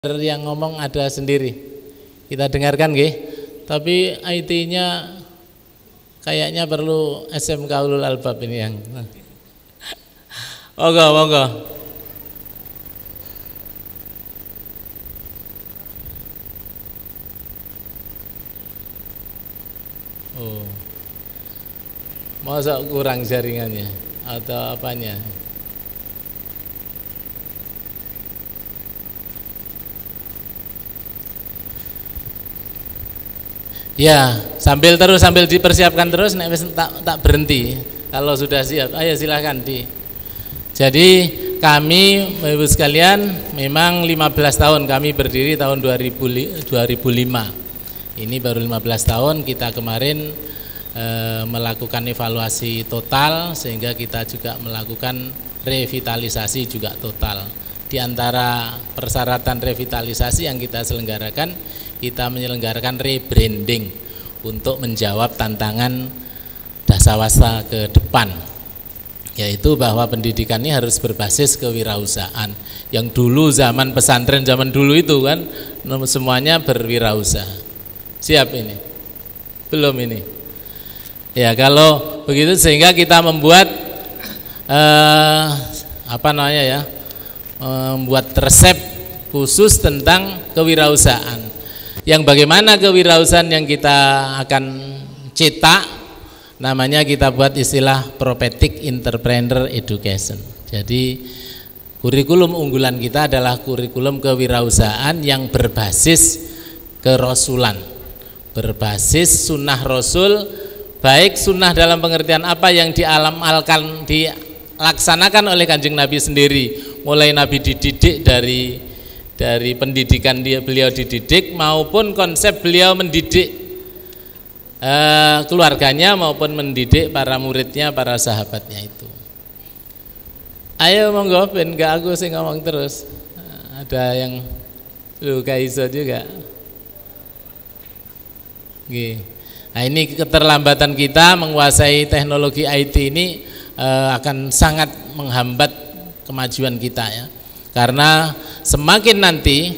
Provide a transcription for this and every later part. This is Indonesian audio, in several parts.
yang ngomong ada sendiri. Kita dengarkan nggih. Tapi IT-nya kayaknya perlu SMK Ulul Albab ini yang. Monggo, monggo. Oh. Masa kurang jaringannya atau apanya? Ya, sambil dipersiapkan terus, nek wis tak berhenti. Kalau sudah siap, ayo silahkan di. Jadi kami, Ibu sekalian, memang 15 tahun kami berdiri tahun 2005. Ini baru 15 tahun, kita kemarin melakukan evaluasi total, sehingga kita juga melakukan revitalisasi juga total. Di antara persyaratan revitalisasi yang kita selenggarakan, kita menyelenggarakan rebranding untuk menjawab tantangan dasawasa ke depan, yaitu bahwa pendidikan ini harus berbasis kewirausahaan. Yang dulu zaman pesantren zaman dulu itu kan semuanya berwirausaha. Siap ini? Belum ini? Ya, kalau begitu sehingga kita membuat membuat resep khusus tentang kewirausahaan. Yang bagaimana kewirausahaan yang kita akan cetak, namanya kita buat istilah Prophetic Entrepreneur Education. Jadi kurikulum unggulan kita adalah kurikulum kewirausahaan yang berbasis kerasulan, berbasis sunnah Rasul, baik sunnah dalam pengertian apa yang dilaksanakan oleh Kanjeng Nabi sendiri, mulai Nabi dididik dari pendidikan beliau dididik, maupun konsep beliau mendidik keluarganya maupun mendidik para muridnya, para sahabatnya itu. Ayo monggo, ben gak aku sing ngomong terus. Ada yang lu kaiso juga. Nggih. Nah, ini keterlambatan kita menguasai teknologi IT ini akan sangat menghambat kemajuan kita ya. Karena semakin nanti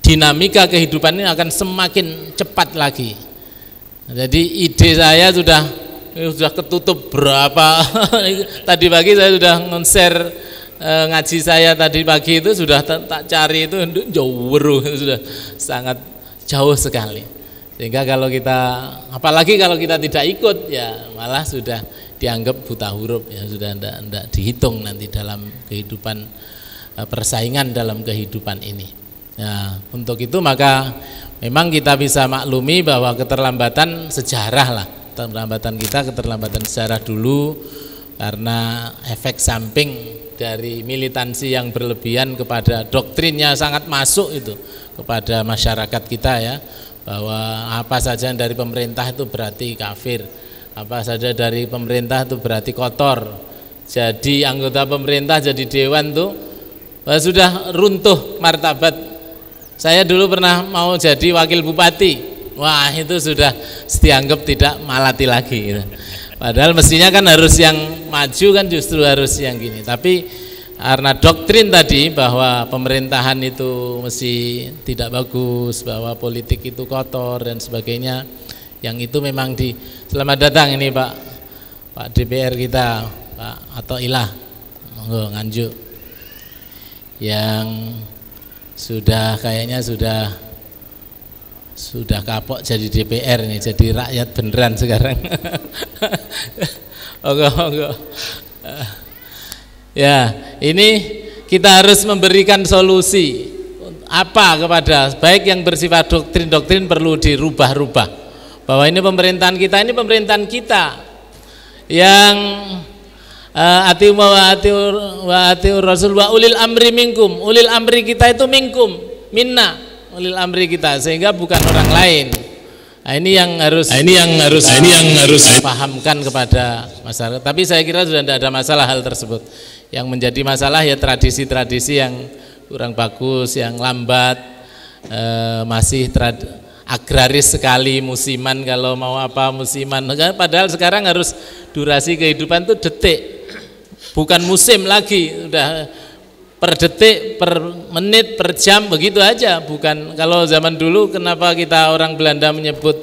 dinamika kehidupan ini akan semakin cepat lagi. Jadi ide saya sudah ketutup berapa tadi pagi saya sudah nge-share ngaji saya tadi pagi itu sudah tak cari itu jauh sudah sangat jauh sekali. Sehingga kalau kita, apalagi kalau kita tidak ikut, ya malah sudah dianggap buta huruf, ya sudah tidak dihitung nanti dalam kehidupan, persaingan dalam kehidupan ini. Nah, untuk itu maka memang kita bisa maklumi bahwa keterlambatan sejarah lah, keterlambatan sejarah dulu karena efek samping dari militansi yang berlebihan kepada doktrinnya sangat masuk itu kepada masyarakat kita ya, bahwa apa saja dari pemerintah itu berarti kafir, apa saja dari pemerintah itu berarti kotor. Jadi anggota pemerintah jadi dewan tuh sudah runtuh martabat. Saya dulu pernah mau jadi wakil bupati, wah itu sudah dianggap tidak malati lagi gitu. Padahal mestinya kan harus yang maju, kan justru harus yang gini. Tapi karena doktrin tadi bahwa pemerintahan itu mesti tidak bagus, bahwa politik itu kotor dan sebagainya, yang itu memang selamat datang ini Pak DPR kita, Pak Athoillah, monggo Nganjuk, yang kayaknya sudah kapok jadi DPR ini, jadi rakyat beneran sekarang. Monggo. Ya, ini kita harus memberikan solusi apa kepada baik yang bersifat doktrin perlu dirubah-rubah, bahwa ini pemerintahan kita yang atiur rasul wa ulil amri minkum, ulil amri kita itu minkum, minna ulil amri kita, sehingga bukan orang lain. Nah, ini yang harus pahamkan kepada masyarakat. Tapi saya kira sudah tidak ada masalah hal tersebut. Yang menjadi masalah ya tradisi-tradisi yang kurang bagus, yang lambat, masih agraris sekali, musiman, kalau mau apa musiman. Padahal sekarang harus durasi kehidupan itu detik, bukan musim lagi. Udah per detik, per menit, per jam, begitu aja. Bukan kalau zaman dulu kenapa kita orang Belanda menyebut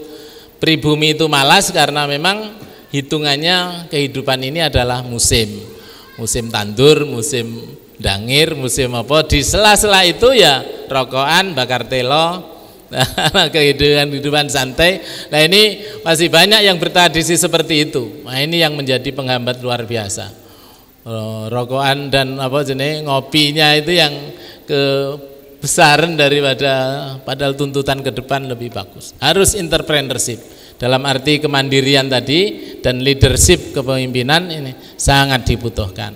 pribumi itu malas, karena memang hitungannya kehidupan ini adalah musim. Musim tandur, musim dangir, musim apa, di sela-sela itu ya rokokan, bakar telo, kehidupan santai. Nah ini masih banyak yang bertradisi seperti itu. Nah ini yang menjadi penghambat luar biasa. Rokokan dan apa jenis ngopinya itu yang kebesaran daripada, padahal tuntutan ke depan lebih bagus. Harus entrepreneurship dalam arti kemandirian tadi, dan leadership kepemimpinan ini sangat dibutuhkan.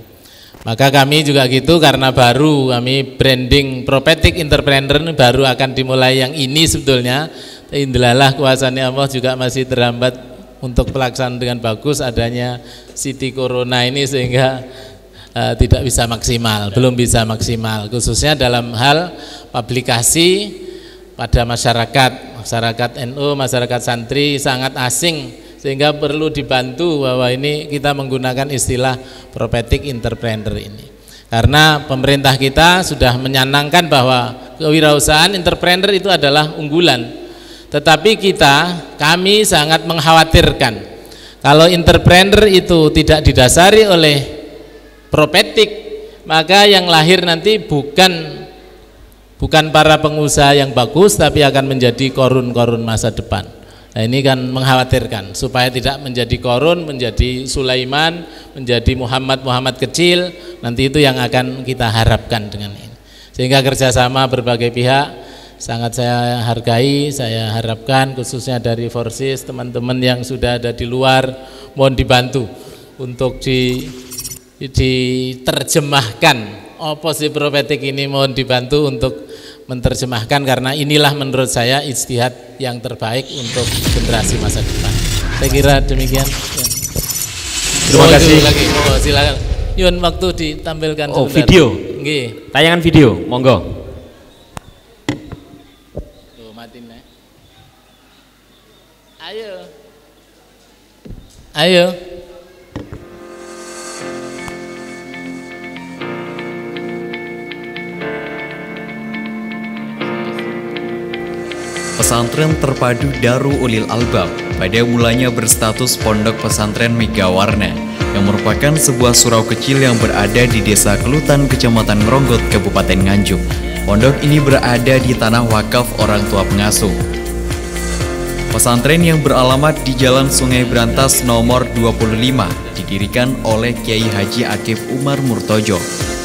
Maka kami juga gitu, karena baru kami branding Prophetic Entrepreneur ini baru akan dimulai yang ini sebetulnya. Indahlah kuasanya Allah juga masih terhambat untuk pelaksanaan dengan bagus, adanya City Corona ini sehingga tidak bisa maksimal, belum bisa maksimal, khususnya dalam hal publikasi pada masyarakat NU, masyarakat santri sangat asing, sehingga perlu dibantu bahwa ini kita menggunakan istilah prophetic entrepreneur ini, karena pemerintah kita sudah menyanangkan bahwa kewirausahaan entrepreneur itu adalah unggulan, tetapi kami sangat mengkhawatirkan kalau entrepreneur itu tidak didasari oleh prophetic, maka yang lahir nanti bukan para pengusaha yang bagus, tapi akan menjadi korun-korun masa depan. Nah ini kan mengkhawatirkan, supaya tidak menjadi korun, menjadi Sulaiman, menjadi Muhammad kecil, nanti itu yang akan kita harapkan dengan ini. Sehingga kerjasama berbagai pihak sangat saya hargai, saya harapkan khususnya dari Forsis, teman-teman yang sudah ada di luar, mohon dibantu untuk diterjemahkan apa sih prophetic ini, mohon dibantu untuk menerjemahkan, karena inilah menurut saya ijtihad yang terbaik untuk generasi masa depan. Saya kira demikian ya. Terima kasih lagi. Silakan Yun, waktu ditampilkan sebentar. Video Nggih. Tayangan video, monggo. Tuh matiin ya. Ayo. Pesantren Terpadu Darul Ulil Albab pada mulanya berstatus Pondok Pesantren Megawarna yang merupakan sebuah surau kecil yang berada di Desa Kelutan, Kecamatan Ngronggot, Kabupaten Nganjuk. Pondok ini berada di tanah wakaf orang tua pengasuh. Pesantren yang beralamat di Jalan Sungai Brantas nomor 25 didirikan oleh Kiai Haji Akif Umar Murtojo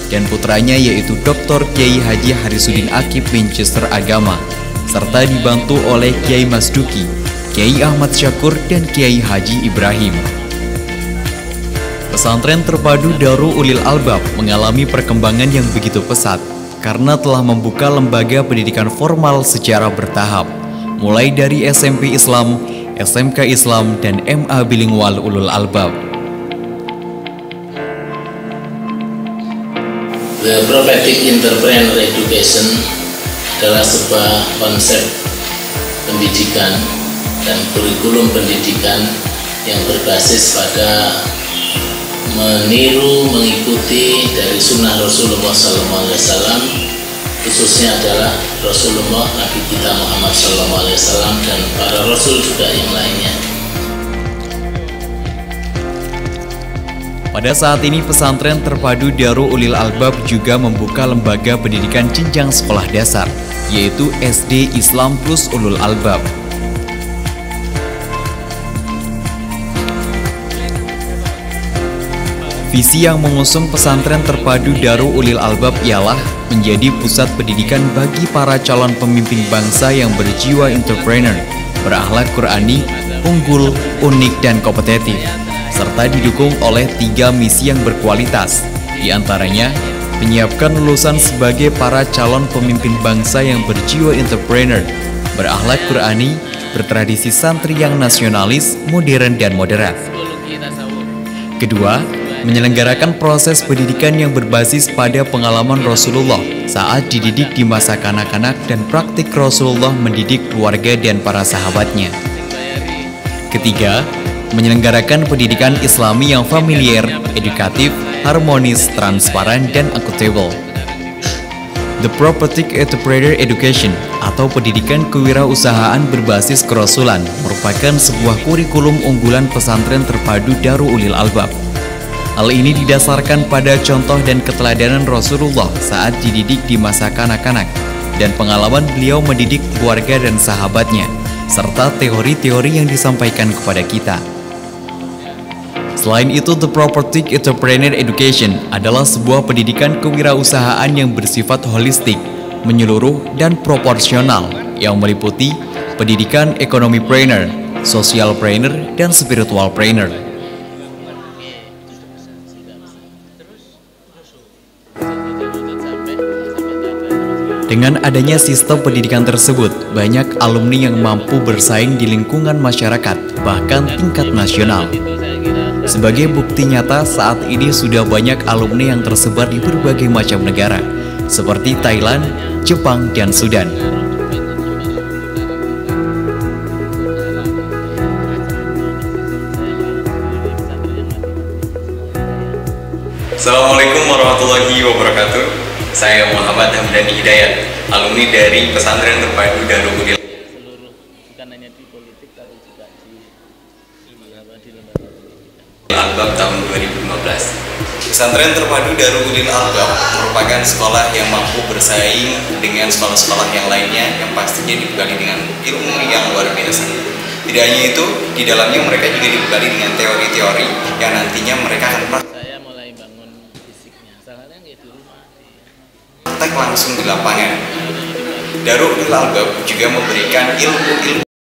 dan putranya yaitu Dr. Kiai Haji Harisudin Akif Winchester Agama, serta dibantu oleh Kiai Masduki, Kiai Ahmad Syakur, dan Kiai Haji Ibrahim. Pesantren Terpadu Darul Ulil Albab mengalami perkembangan yang begitu pesat karena telah membuka lembaga pendidikan formal secara bertahap, mulai dari SMP Islam, SMK Islam, dan MA Bilingual Ulul Albab. The Prophetic Entrepreneur Education adalah sebuah konsep pendidikan dan kurikulum pendidikan yang berbasis pada meniru, mengikuti dari sunnah Rasulullah SAW, khususnya adalah Rasulullah, Nabi kita Muhammad SAW, dan para Rasul juga yang lainnya. Pada saat ini pesantren Terpadu Darul Ulil Albab juga membuka lembaga pendidikan jenjang sekolah dasar, yaitu SD Islam plus Ulul Albab. Visi yang mengusung pesantren Terpadu Darul Ulil Albab ialah menjadi pusat pendidikan bagi para calon pemimpin bangsa yang berjiwa entrepreneur, berakhlak Qurani, unggul, unik, dan kompetitif, serta didukung oleh 3 misi yang berkualitas, diantaranya menyiapkan lulusan sebagai para calon pemimpin bangsa yang berjiwa entrepreneur, berakhlak Qurani, bertradisi santri yang nasionalis, modern, dan moderat. Kedua, menyelenggarakan proses pendidikan yang berbasis pada pengalaman Rasulullah saat dididik di masa kanak-kanak dan praktik Rasulullah mendidik keluarga dan para sahabatnya. Ketiga, menyelenggarakan pendidikan Islami yang familiar, edukatif, harmonis, transparan, dan akuntabel. The Prophetic Entrepreneur Education atau pendidikan kewirausahaan berbasis kerasulan merupakan sebuah kurikulum unggulan pesantren terpadu Darul Ulil Albab. Hal ini didasarkan pada contoh dan keteladanan Rasulullah saat dididik di masa kanak-kanak dan pengalaman beliau mendidik keluarga dan sahabatnya, serta teori-teori yang disampaikan kepada kita. Selain itu, The Prophetic Entrepreneur Education adalah sebuah pendidikan kewirausahaan yang bersifat holistik, menyeluruh, dan proporsional yang meliputi pendidikan ekonomi trainer, social trainer, dan spiritual trainer. Dengan adanya sistem pendidikan tersebut, banyak alumni yang mampu bersaing di lingkungan masyarakat, bahkan tingkat nasional. Sebagai bukti nyata, saat ini sudah banyak alumni yang tersebar di berbagai macam negara, seperti Thailand, Jepang, dan Sudan. Assalamualaikum warahmatullahi wabarakatuh. Saya Muhammad Hamdani Hidayat, alumni dari Pesantren Terpadu Darul Ulil Albab tahun 2015. Pesantren Terpadu Darul Ulil Albab merupakan sekolah yang mampu bersaing dengan sekolah-sekolah yang lainnya yang pastinya dibekali dengan ilmu yang luar biasa. Tidak hanya itu, di dalamnya mereka juga dibekali dengan teori-teori yang nantinya mereka akan praktek langsung di lapangan. Darul Ulil Albab juga memberikan ilmu-ilmu